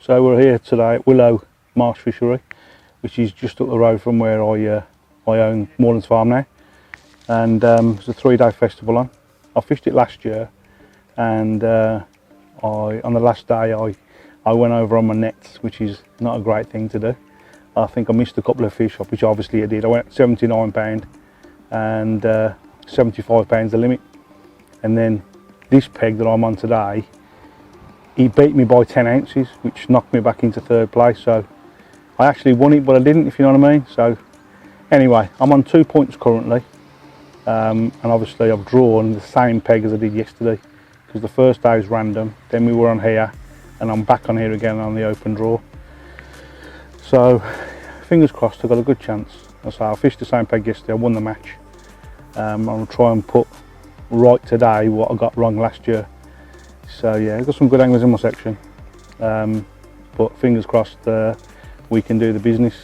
So we're here today at Willow Marsh Fishery, which is just up the road from where I own Moorlands Farm now. And it's a 3-day festival on. I fished it last year, and on the last day I went over on my nets, which is not a great thing to do. I think I missed a couple of fish, which obviously I did. I went at £79 and £75 the limit. And then this peg that I'm on today, he beat me by 10 ounces, which knocked me back into 3rd place. So I actually won it, but I didn't, if you know what I mean. So anyway, I'm on 2 points currently, and obviously I've drawn the same peg as I did yesterday, because the first day was random, then we were on here, and I'm back on here again on the open draw. So fingers crossed, I've got a good chance. As I say, I fished the same peg yesterday, I won the match. I'll try and put right today what I got wrong last year. So yeah, I've got some good anglers in my section, but fingers crossed we can do the business.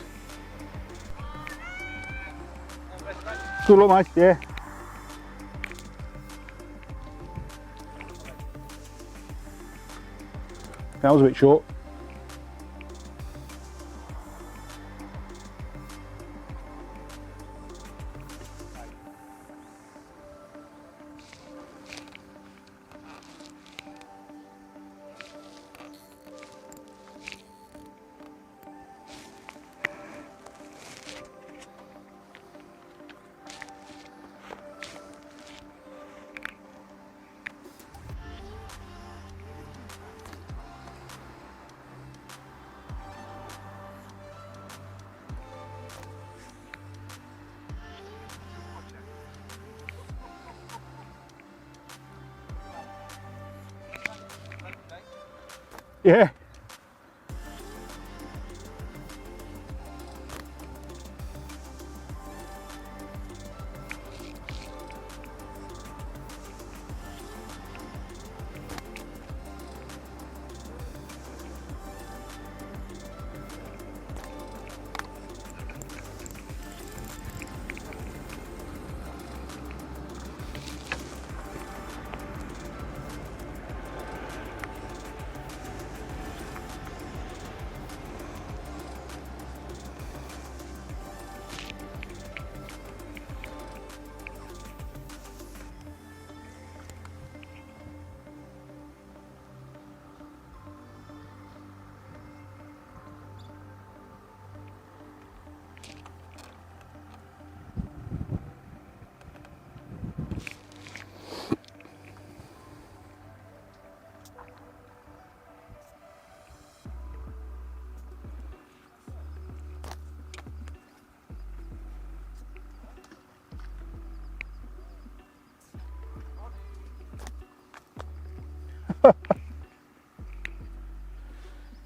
Good luck, mate. Yeah. That was a bit short. Yeah.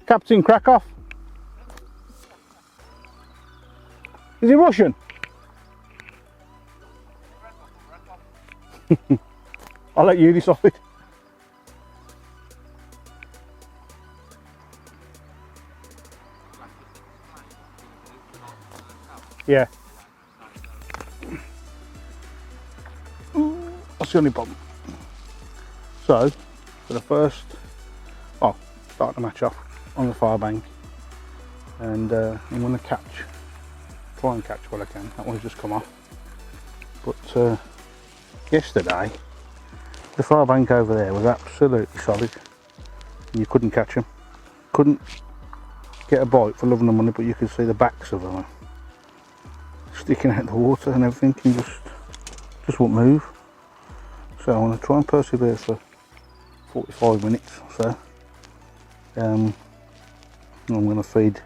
Captain Krakoff. Is he Russian? I'll let you decide. Yeah. That's the only problem. So, for the first, start the match off on the far bank, and I'm going to try and catch what I can. That one's just come off. But yesterday, the far bank over there was absolutely solid. You couldn't catch them. Couldn't get a bite for loving the money, but you could see the backs of them sticking out the water and everything, and just won't move. So I'm going to try and persevere for 45 minutes or so. I'm going to feed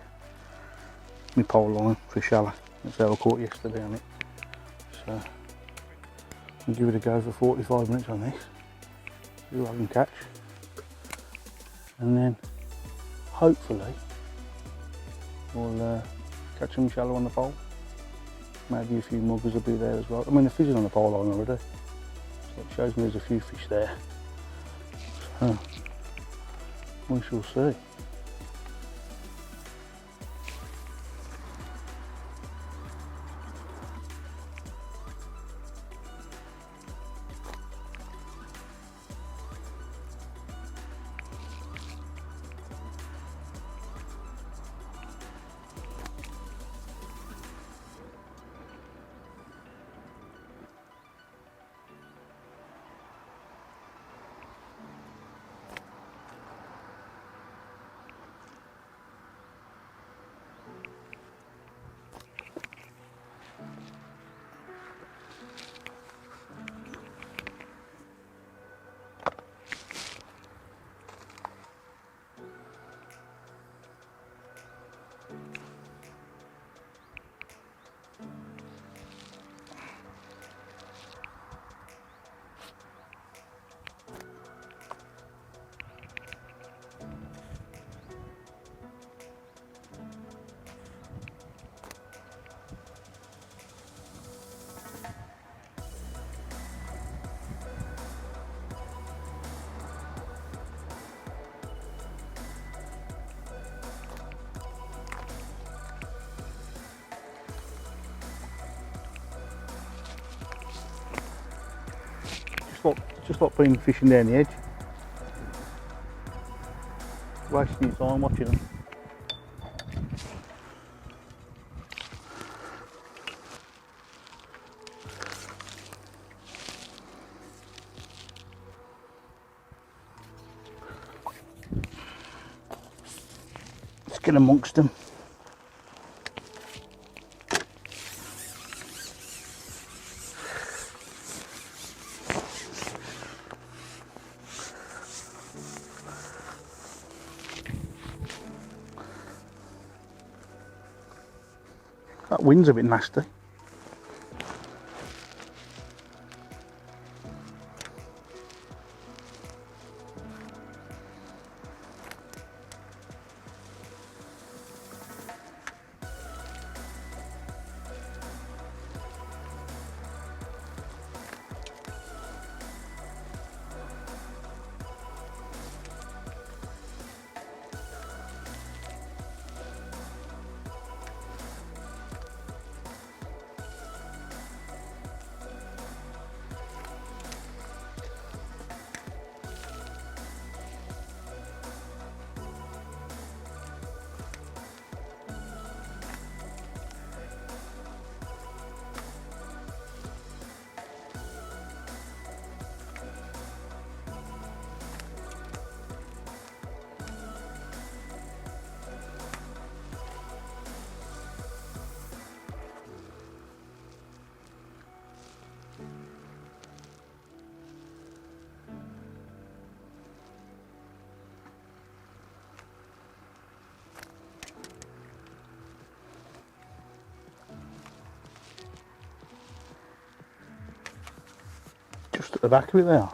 my pole line for shallow. That's how I caught yesterday on it. So I'll give it a go for 45 minutes on this, see what I can catch, and then hopefully we'll catch some shallow on the pole. Maybe a few muggers will be there as well. I mean, they're fishing on the pole line already, so it shows me there's a few fish there. So we shall see. just like being fishing down the edge. Wasting your time watching them. Let's get amongst them. That wind's a bit nasty. Just at the back of it there.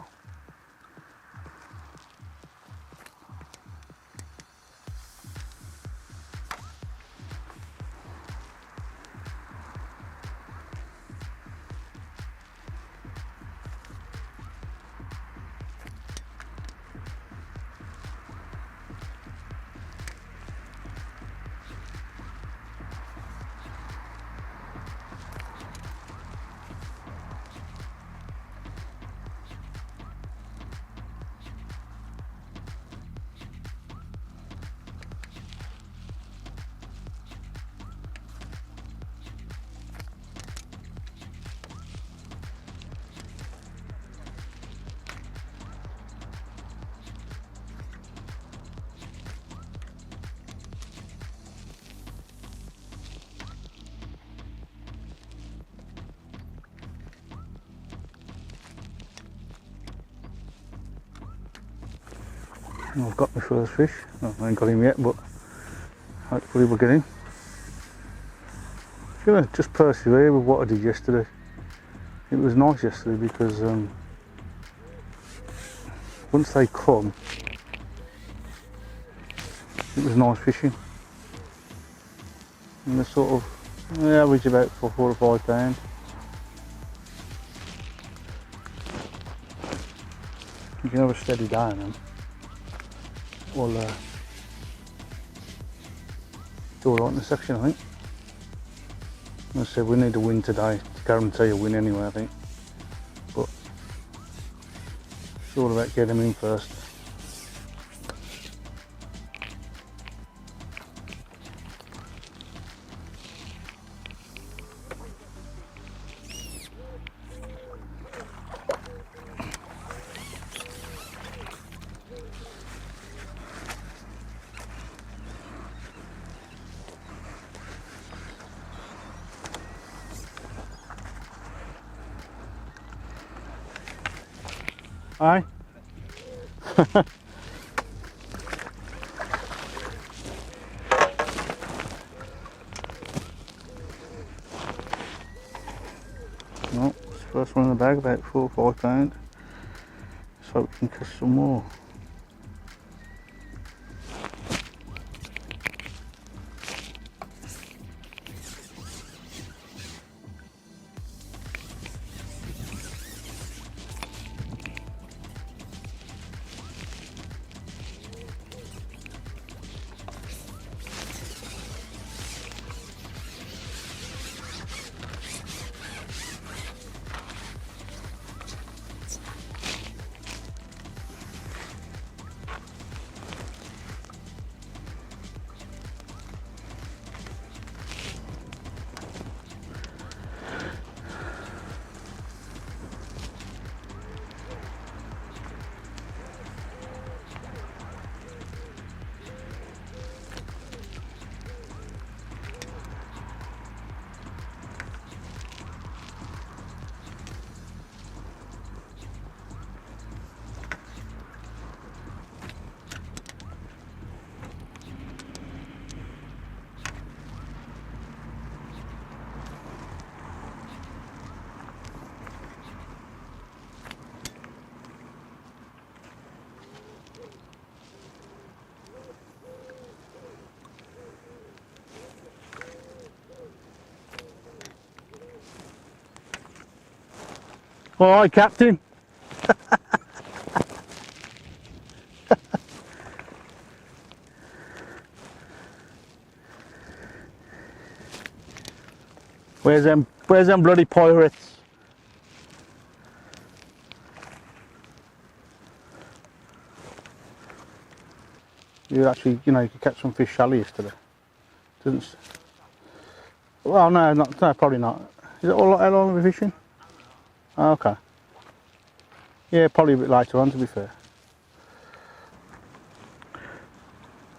I've got my first fish. I ain't got him yet, but hopefully we'll get him. I'm gonna just persevere with what I did yesterday. It was nice yesterday because once they come, it was nice fishing. And they sort of, they average about 4 or 5 pounds. You can have a steady day on them. Well, it's alright in the section, I think. As I said, we need a win today to guarantee a win anyway, I think. But it's all about getting them in first. Aye. No, it's the first one in the bag, about 4 or 5 pounds. Let's hope we can catch some more. All right, Captain. Where's them bloody pirates? You actually, you know, you could catch some fish shallow yesterday. Didn't? Well, no, no, probably not. Is it all how long are we fishing? Oh, okay. Yeah, probably a bit later on, to be fair.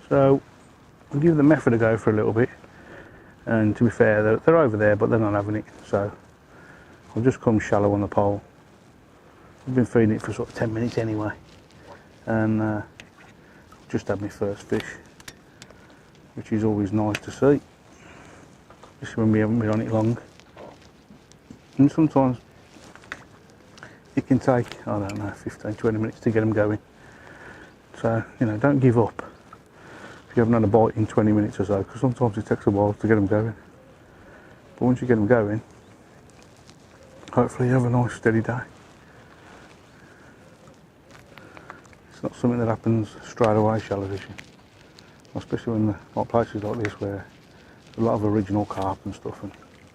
So I'll give the method a go for a little bit. And to be fair, they're over there, but they're not having it. So I'll just come shallow on the pole. I've been feeding it for sort of 10 minutes anyway. And just had my first fish, which is always nice to see, especially when we haven't been on it long. And sometimes it can take, I don't know, 15, 20 minutes to get them going. So, you know, don't give up if you haven't had a bite in 20 minutes or so, because sometimes it takes a while to get them going. But once you get them going, hopefully you have a nice steady day. It's not something that happens straight away, shallow fishing, especially when like places like this where there's a lot of original carp and stuff, and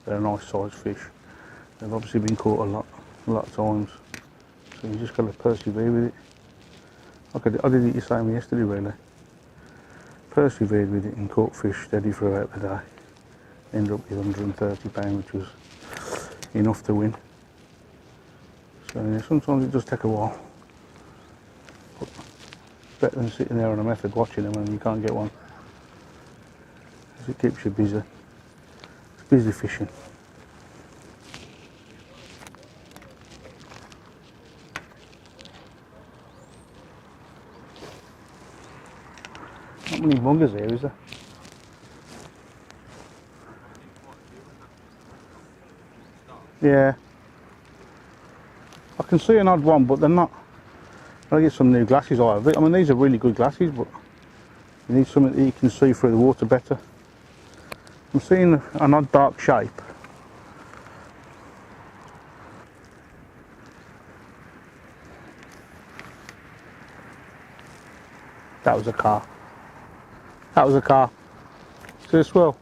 they're a nice sized fish. They've obviously been caught a lot of times, so you just got to persevere with it. I did it the same yesterday, really. Persevered with it and caught fish steady throughout the day. Ended up with £130, which was enough to win. So yeah, sometimes it does take a while. But better than sitting there on a method watching them and you can't get one. Because it keeps you busy. It's busy fishing. Not many buggers here, is there? Yeah. I can see an odd one, but they're not. I'll get some new glasses out of it. I mean, these are really good glasses, but you need something that you can see through the water better. I'm seeing an odd dark shape. That was a car. That was a car. See a swirl?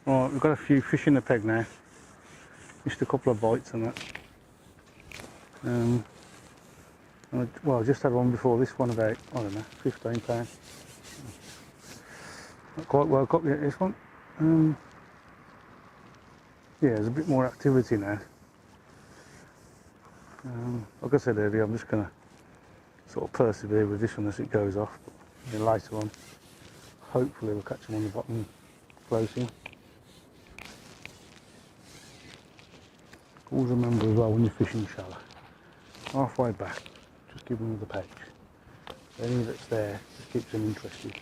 Right, we've got a few fish in the peg now. Just a couple of bites and that. Well, I just had one before this one, about, I don't know, £15. Not quite woke up yet, this one. Yeah, there's a bit more activity now. Like I said earlier, I'm just going to sort of persevere with this one as it goes off. But then later on, hopefully we'll catch them on the bottom close in. Always remember as well when you're fishing shallow, halfway back, just give them the peg. Anything that's there just keeps them interested.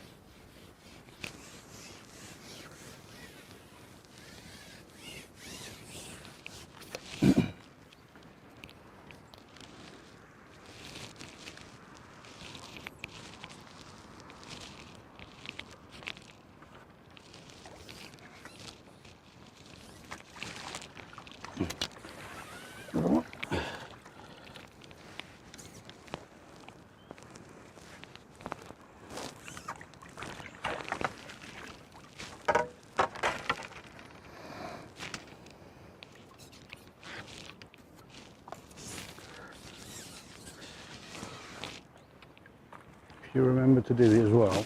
You remember to do it as well,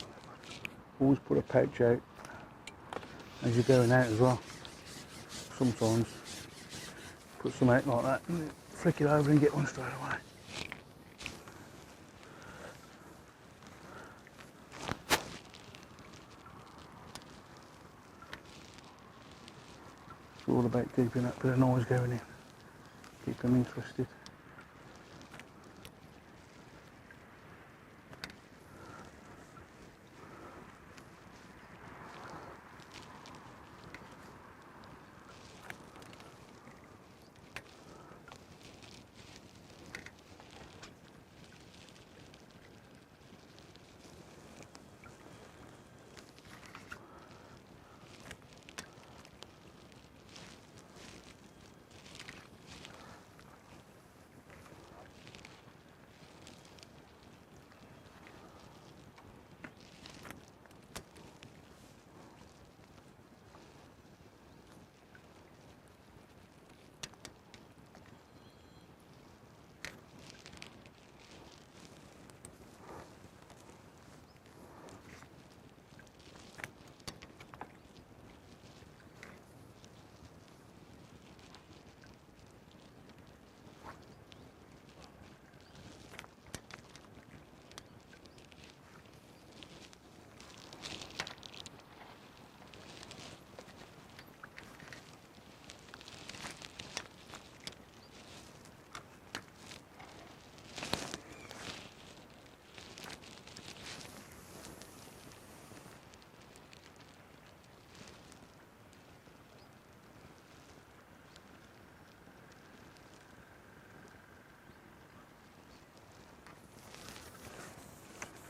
always put a pouch out as you're going out as well. Sometimes put some out like that and flick it over and get one straight away. It's all about keeping that bit of noise going in, keep them interested.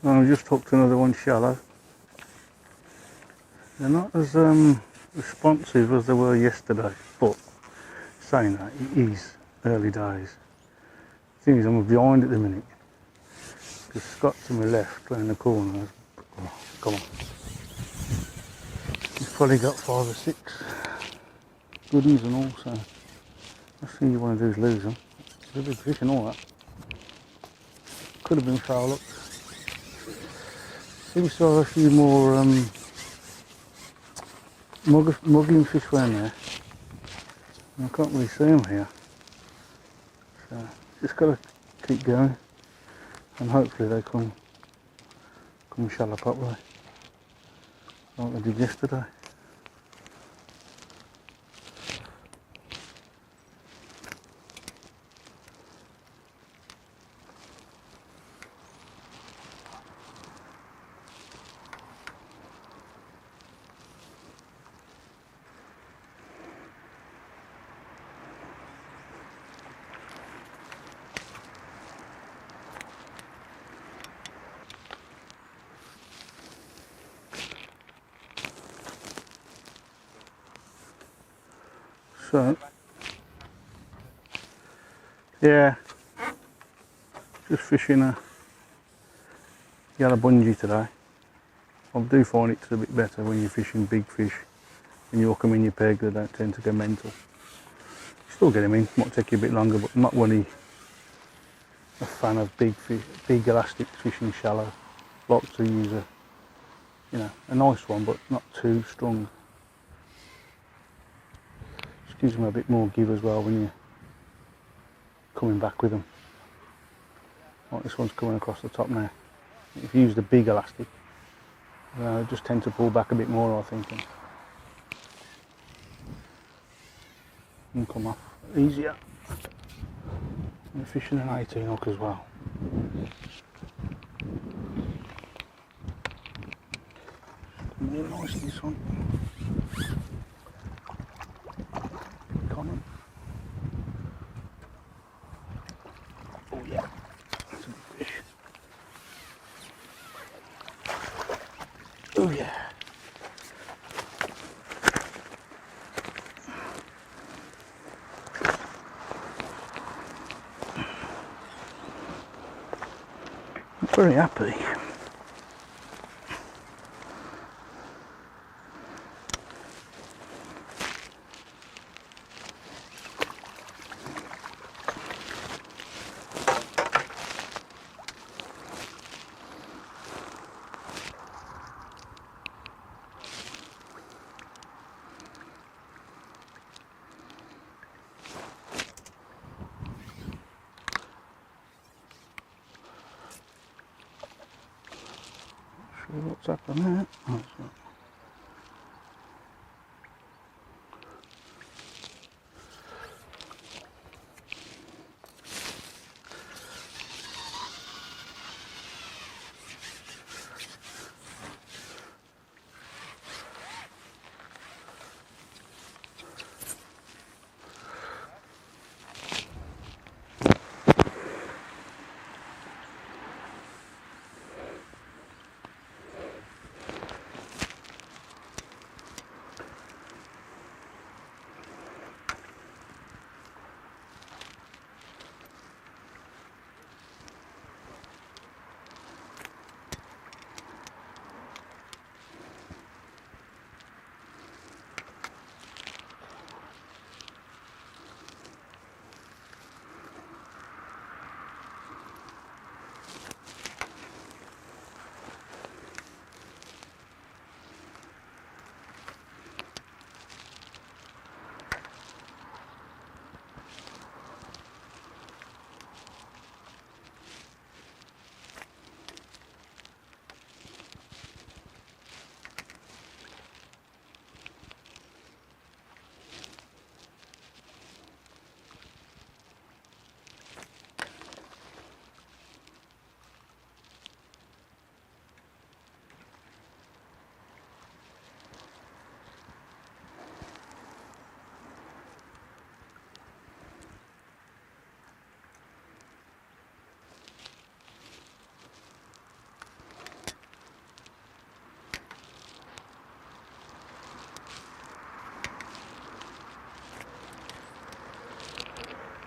I've just hooked another one shallow. They're not as responsive as they were yesterday, but saying that, it is early days. The thing is, I'm behind at the minute, because Scott to my left, round the corner, oh, come on. He's probably got 5 or 6 good ones and all, so last thing you want to do is lose them. There's a big fish and all that. Could have been foul up. Seems to have a few more mugging fish around there. I can't really see them here. So just got to keep going, and hopefully they come shallow properly, like they did yesterday. So, yeah, just fishing a yellow bungee today. I do find it's a bit better when you're fishing big fish and you hook them in your peg, they don't tend to go mental. Still get them in, might take you a bit longer, but I'm not really a fan of big fish, big elastic fishing shallow. Like to use a nice one, but not too strong. Gives them a bit more give as well when you're coming back with them. Like this one's coming across the top now. If you use the big elastic, they just tend to pull back a bit more, I think, and come off easier. I'm fishing an 18 hook as well. Really nice, this one. Common. Oh yeah, that's a big fish. Oh yeah. I'm very happy. What's up on that? Oh, it's not.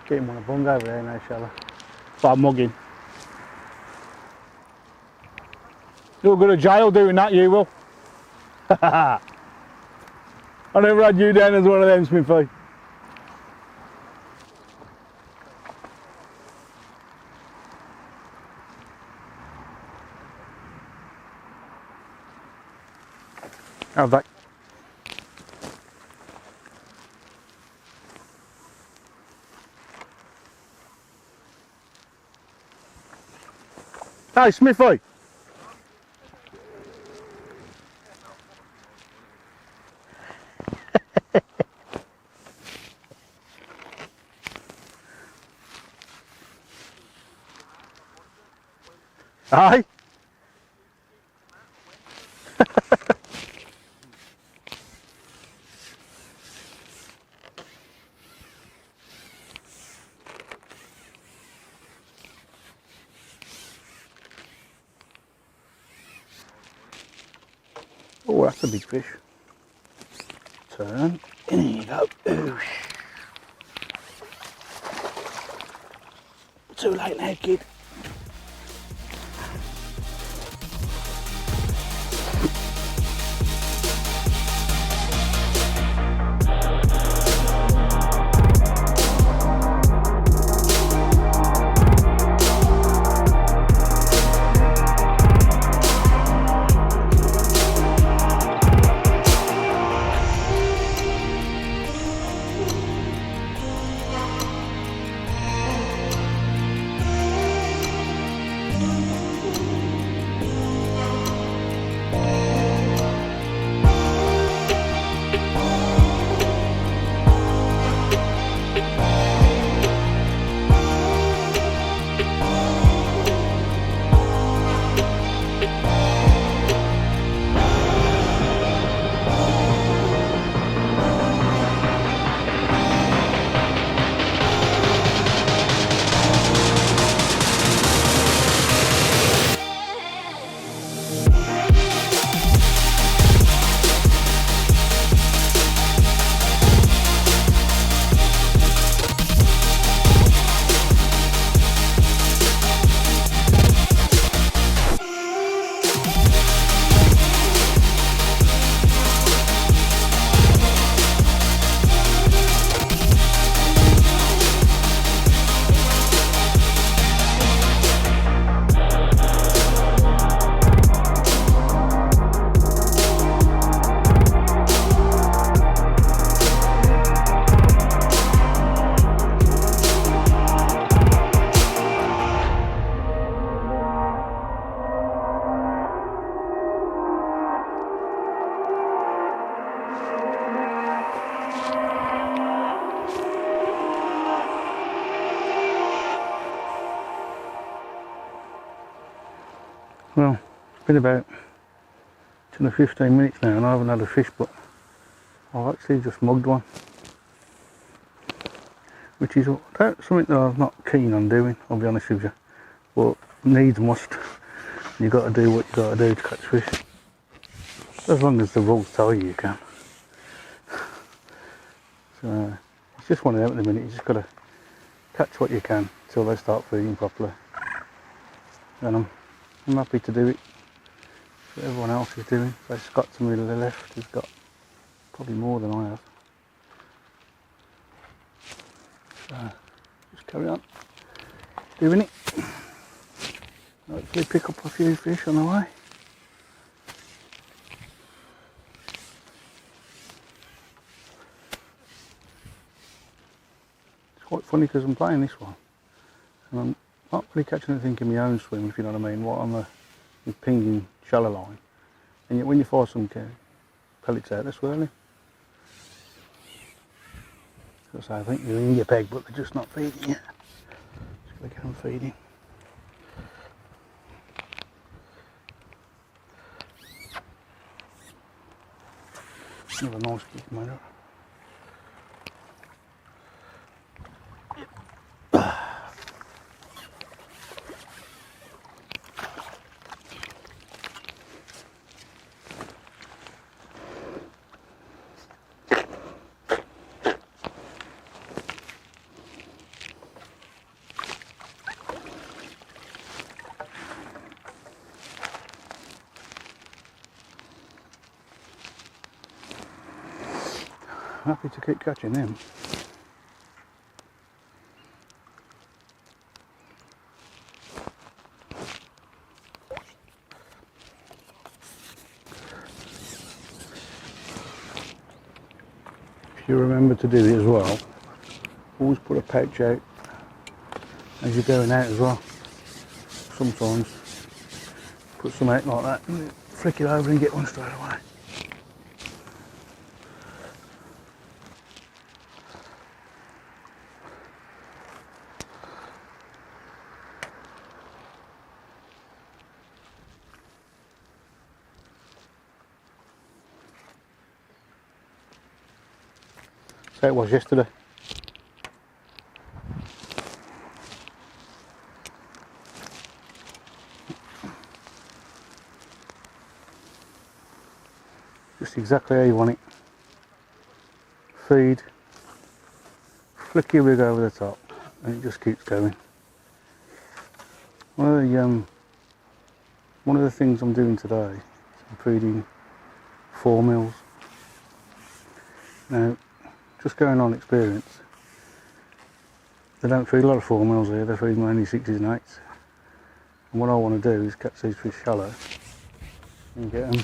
Get him on a bung over there now, shall I? Start mugging. You'll go to jail doing that, you will. I never had you down as one of them, Smithy. Have that. Hey, Smithy. Aye. Oh, that's a big fish. Turn. In you go. Oosh. Too late now, kid. Well, it's been about 10 or 15 minutes now and I haven't had a fish, but I've actually just mugged one, which is something that I'm not keen on doing, I'll be honest with you, but needs must. You've got to do what you've got to do to catch fish, as long as the rules tell you you can. So it's just one of them at the minute. You just got to catch what you can till they start feeding properly, and I'm happy to do it. That's what everyone else is doing. So Scott to me to the left has got probably more than I have. So just carry on doing it. Hopefully pick up a few fish on the way. It's quite funny because I'm playing this one and I'm not really catching anything in my own swim, if you know what I mean, what I'm pinging shallow line, and yet when you force some pellets out, they're swirling. So I think they're in your peg, but they're just not feeding yet. Just got to get them feeding. Another nice big minnow. happy to keep catching them. If you remember to do it as well, always put a pouch out as you're going out as well. Sometimes put some out like that and flick it over and get one straight away. So it was yesterday. Just exactly how you want it. Feed, flick your rig over the top, and it just keeps going. One of the things I'm doing today is I'm feeding 4 mils. Now, just going on experience, they don't feed a lot of 4 mils here, they feed mainly 6s and 8s. And what I want to do is catch these fish shallow and get them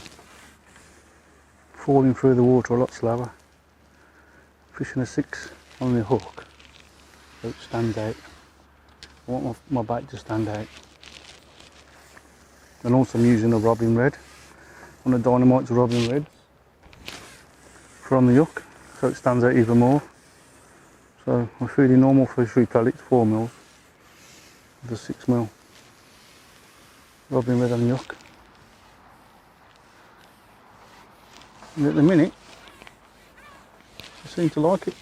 falling through the water a lot slower. Fishing a 6 on the hook so it stands out. I want my bait to stand out. And also I'm using a Robin Red, one of Dynamite's Robin Reds from the hook, so it stands out even more. So I'm feeding normal fishery pellets, 4 mils, with a 6 mil Robin Red on the hook. And at the minute, I seem to like it.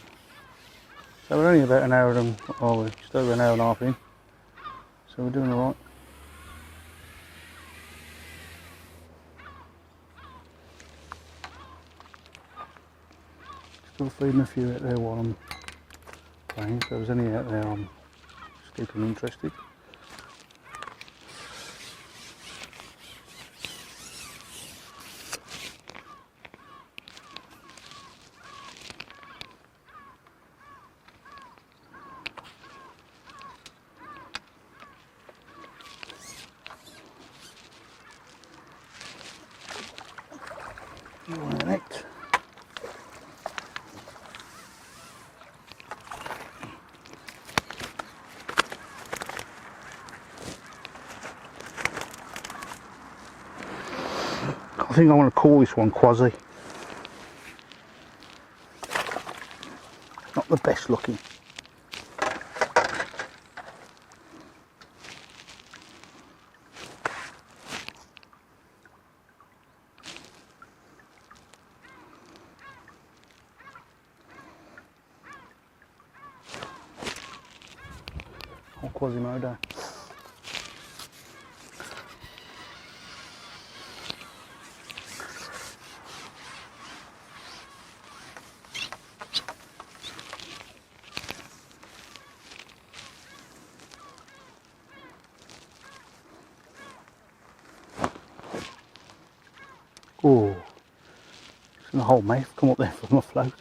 So we're only about an hour and, oh, we're just over an hour and a half in, so we're doing alright. Still feeding a few out there while I'm playing, so if there's any out there I'm just keeping interested. Right. I think I want to call this one Quasi. Not the best looking. Or Quasimodo. Oh, the whole mouth come up there from my float.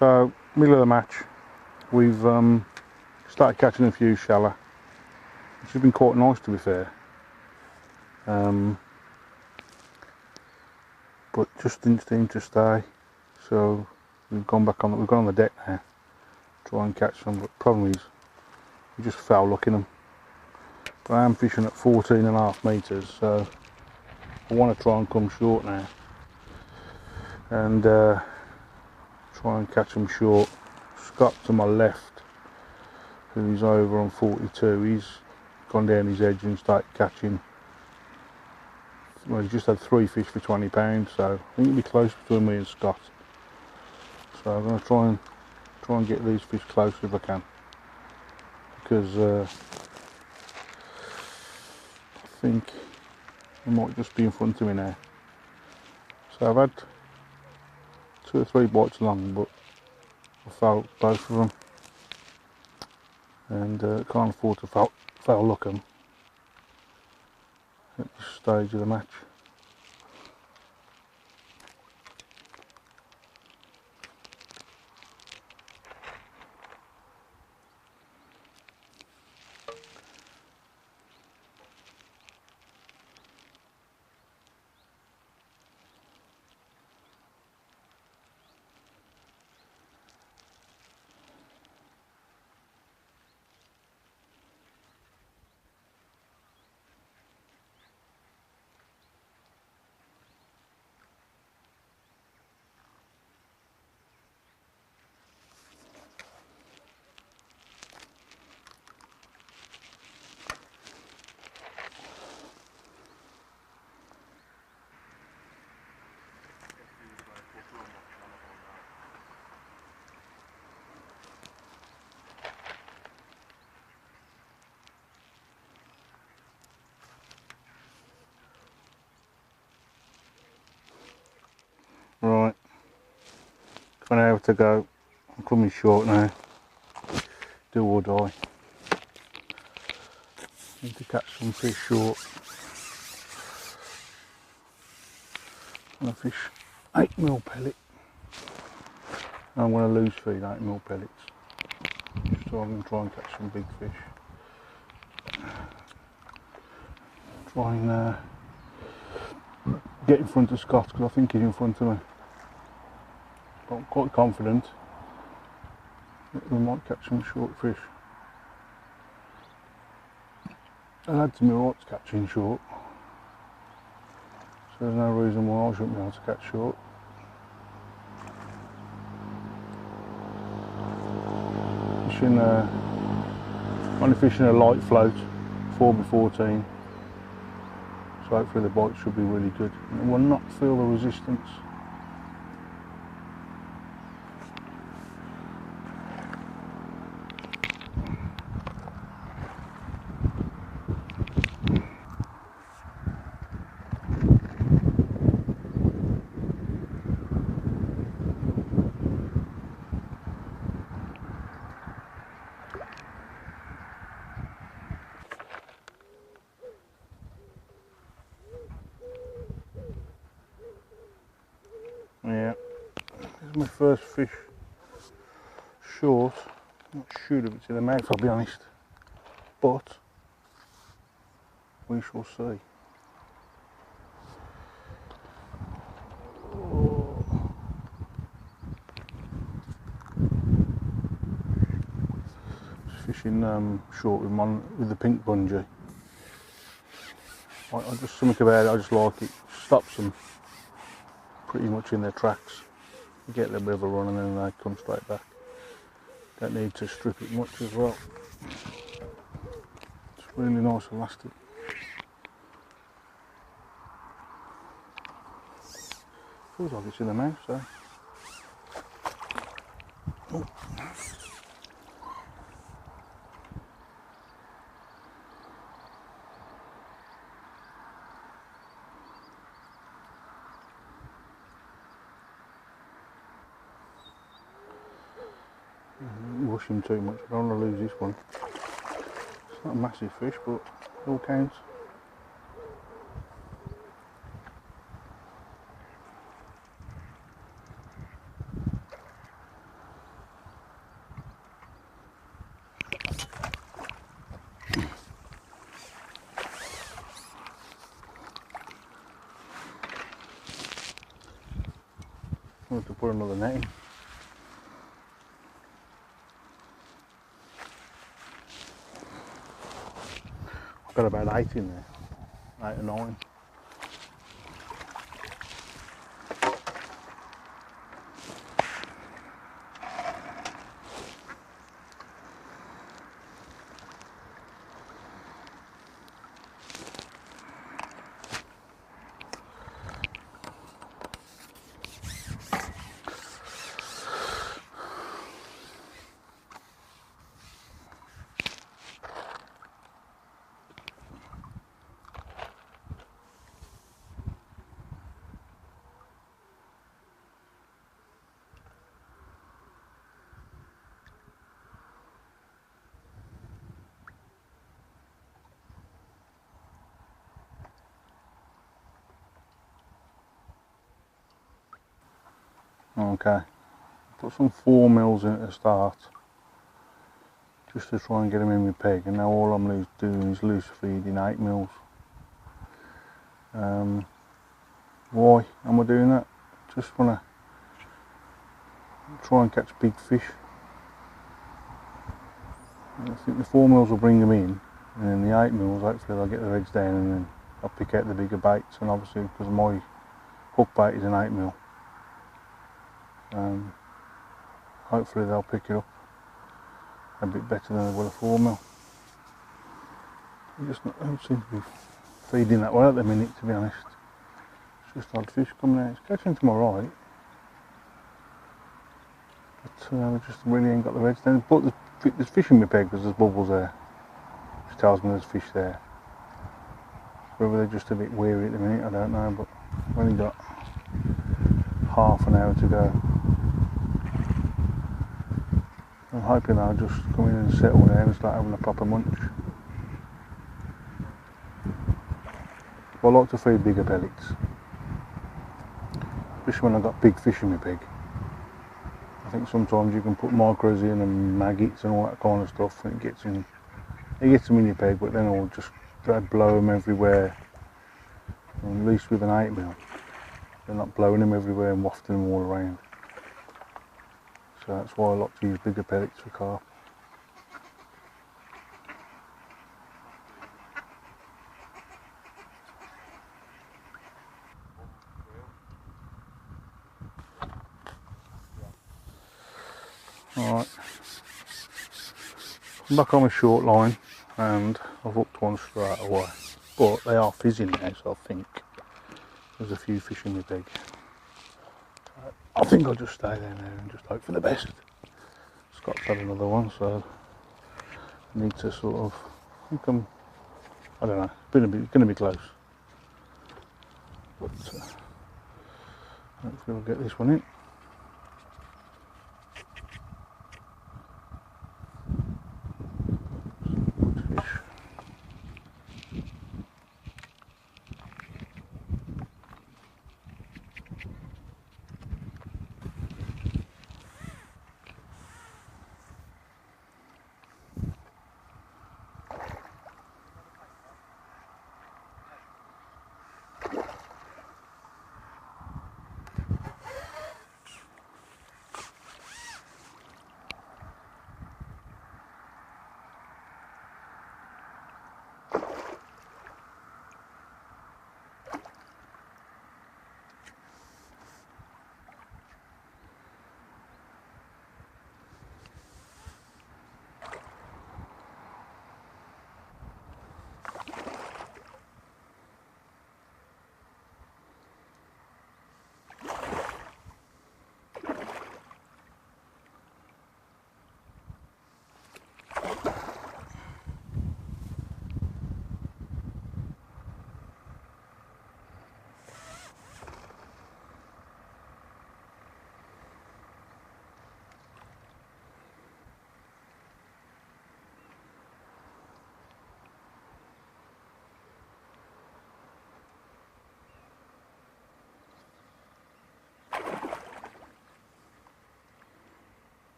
So, middle of the match, we've started catching a few shallow, which has been quite nice to be fair. But just didn't seem to stay, so we've gone on the deck now, try and catch some. But the problem is, we just foul looking them. But I am fishing at 14.5 metres, so I want to try and come short now, and try and catch them short. Scott to my left, who's over on 42, he's gone down his edge and started catching Well, he just had 3 fish for £20, so I think it'll be close between me and Scott. So I'm going to try and get these fish close if I can, because I think he might just be in front of me now. So I've had 2 or 3 bites along, but I failed both of them, and can't afford to foul luck them at this stage of the match. Right, 20 hours to go. I'm coming short now. Do or die. Need to catch some fish short. I'm going to fish 8mm pellet. I'm going to loose feed 8mm pellets. So I'm going to try and catch some big fish. Try and get in front of Scott, because I think he's in front of me. But I'm quite confident that we might catch some short fish. The lads to my right's catching short, so there's no reason why I shouldn't be able to catch short. Fishing, only fishing a light float, 4x14, so hopefully the bite should be really good and it will not feel the resistance. Yeah, this is my first fish short. I'm not sure if it's in the mouth, I'll be honest, but we shall see. Just fishing short with the pink bungee. I just, something about it, I just like it. Stops them pretty much in their tracks. You get a little bit of a run and then they come straight back. Don't need to strip it much as well. It's really nice and elastic. Feels like it's in the mouth, so. Oh. Rush him too much, I don't want to lose this one. It's not a massive fish, but it all counts. I have to put another net in. I've got about 8 in there, 8 or 9. Okay, put some 4mm in at the start, just to try and get them in my peg, and now all I'm doing is loose feeding 8mm. Why am I doing that? Just want to try and catch big fish. I think the 4mm will bring them in, and then the 8mm, hopefully I'll get the legs down, and then I'll pick out the bigger baits. And obviously, because my hook bait is an 8mm, hopefully they'll pick it up a bit better than they will a 4mm. I don't seem to be feeding that well at the minute, to be honest. It's just odd fish coming out. It's catching to my right, but I just really ain't got the legs down. But there's fish in my peg because there's bubbles there, which tells me there's fish there. Whether they're just a bit weary at the minute, I don't know, but I've only got half an hour to go. I'm hoping I'll just come in and settle down and start having a proper munch. I like to feed bigger pellets, especially when I've got big fish in my peg. I think sometimes you can put micros in and maggots and all that kind of stuff, and it gets them in your peg, but then I'll just blow them everywhere. And at least with an 8mm, they're not blowing them everywhere and wafting them all around. So that's why I like to use bigger pellets for carp. Alright, I'm back on my short line, and I've hooked one straight away, but they are fizzing now, so I think there's a few fish in my peg. I think I'll just stay there now and just hope for the best. Scott's had another one, so I need to sort of, I don't know, it's going to be close, but hopefully we'll get this one in. Good fish.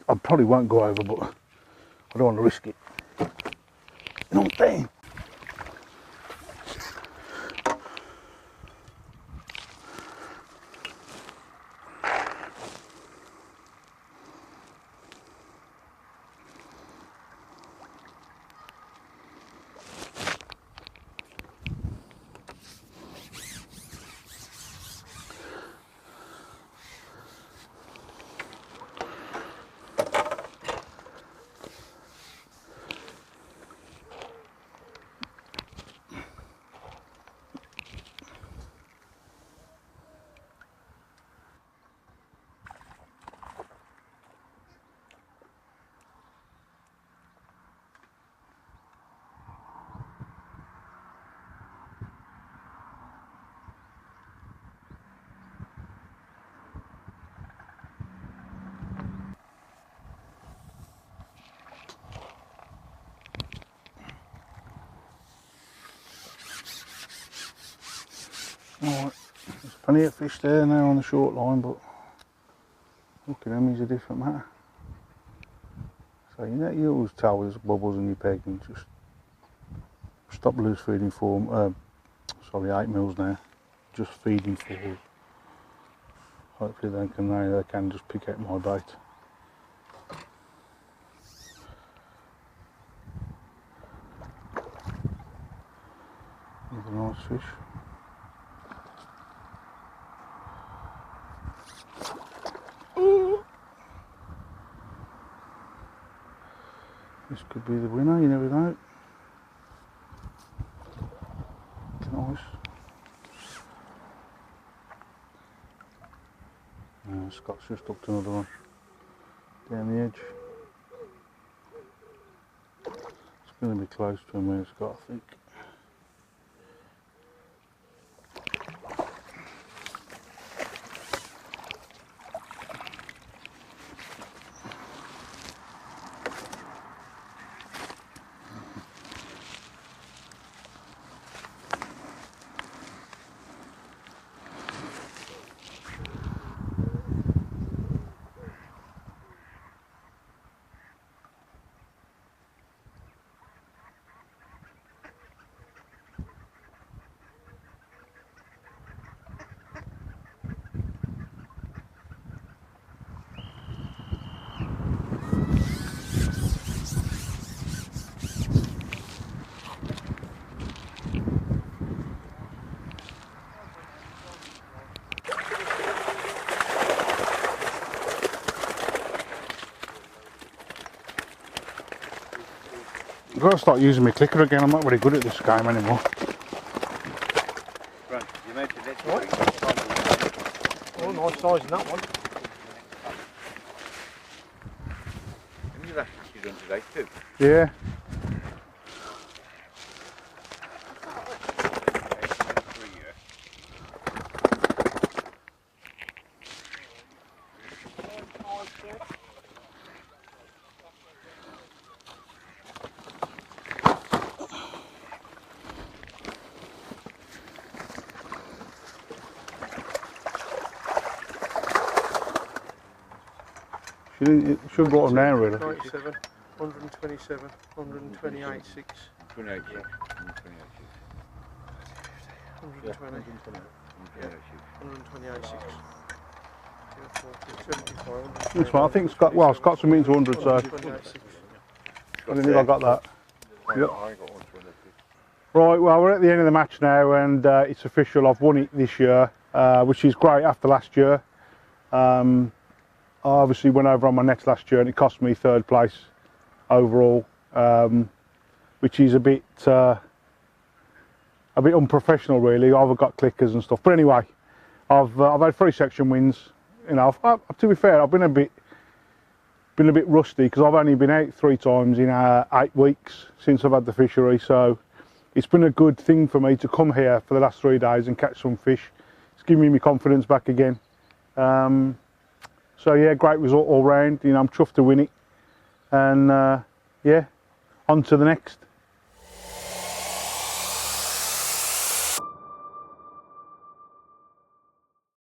I probably won't go over, but I don't want to risk it. No, damn. Alright, there's plenty of fish there now on the short line, but look at them, he's a different matter. So you know, you always tell there's bubbles in your peg and just stop loose feeding for, sorry, 8 mils now, just feeding forward. Hopefully they can just pick out my bait. Another nice fish. This could be the winner, you never know. Nice. Scott's just hooked another one down the edge. It's going to be close to him where Scott, I think. I've got to start using my clicker again, I'm not very good at this game anymore. Grant, you mentioned it. Oh, nice size in that one. Have you actually done today too? Yeah. It should have brought them down really. 97, 127, 128, 6. 28, yeah. 120, 128, 6. 75. This one, I think Scott, well, Scott's a meeting to 100, so I don't think I got that. Yep. Right, well, we're at the end of the match now, and it's official. I've won it this year, which is great after last year. I obviously went over on my nets last year and it cost me 3rd place overall, which is a bit unprofessional really. I've got clickers and stuff, but anyway, I've had 3 section wins. You know, to be fair, I've been a bit rusty because I've only been out 3 times in 8 weeks since I've had the fishery, so it's been a good thing for me to come here for the last 3 days and catch some fish. It's given me my confidence back again. So yeah, great result all round. You know, I'm chuffed to win it, and yeah, on to the next.